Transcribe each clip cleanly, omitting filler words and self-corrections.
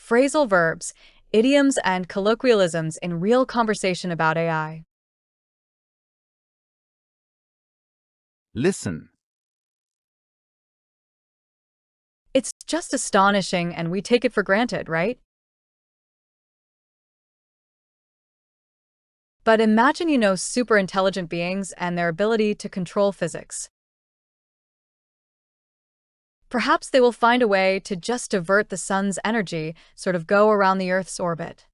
Phrasal verbs, idioms, and colloquialisms in real conversation about AI. Listen. It's just astonishing, and we take it for granted, right? But imagine you know super intelligent beings and their ability to control physics. Perhaps they will find a way to just divert the sun's energy, sort of go around the Earth's orbit.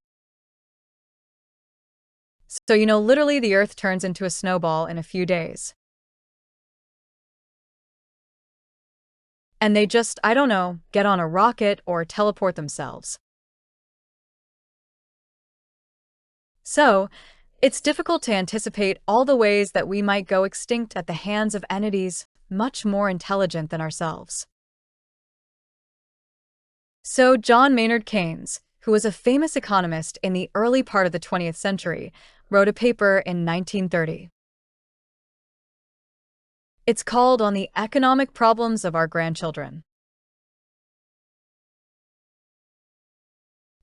So, literally the Earth turns into a snowball in a few days. And they just, I don't know, get on a rocket or teleport themselves. So, it's difficult to anticipate all the ways that we might go extinct at the hands of entities much more intelligent than ourselves. So, John Maynard Keynes, who was a famous economist in the early part of the 20th century, wrote a paper in 1930. It's called On the Economic Problems of Our Grandchildren.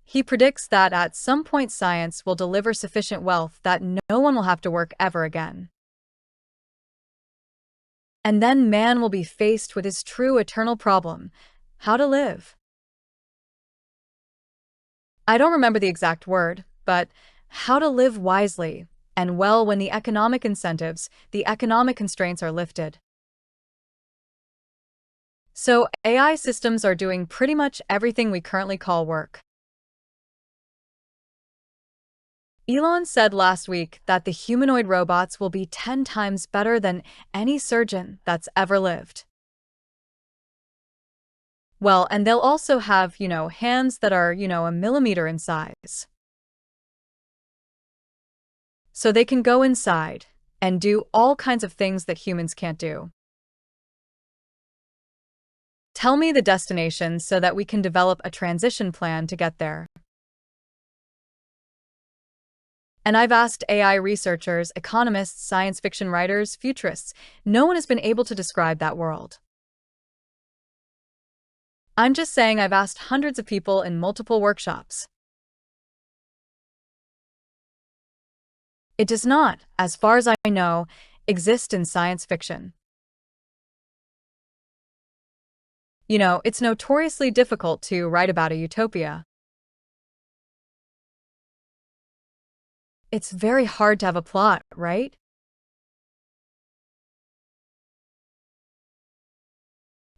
He predicts that at some point science will deliver sufficient wealth that no one will have to work ever again. And then man will be faced with his true eternal problem: how to live. I don't remember the exact word, but how to live wisely and well when the economic incentives, the economic constraints are lifted. So AI systems are doing pretty much everything we currently call work. Elon said last week that the humanoid robots will be 10 times better than any surgeon that's ever lived. Well, and they'll also have, hands that are, a millimeter in size. So they can go inside and do all kinds of things that humans can't do. Tell me the destination so that we can develop a transition plan to get there. And I've asked AI researchers, economists, science fiction writers, futurists. No one has been able to describe that world. I'm just saying I've asked hundreds of people in multiple workshops. It does not, as far as I know, exist in science fiction. It's notoriously difficult to write about a utopia. It's very hard to have a plot, right?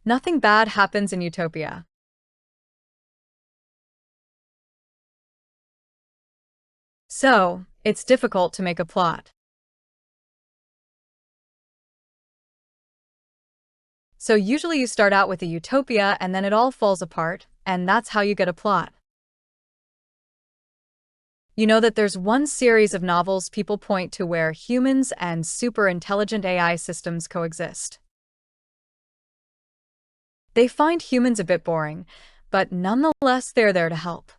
Nothing bad happens in utopia. So, it's difficult to make a plot. So usually you start out with a utopia and then it all falls apart, and that's how you get a plot. You know that there's one series of novels people point to where humans and super intelligent AI systems coexist. They find humans a bit boring, but nonetheless they're there to help.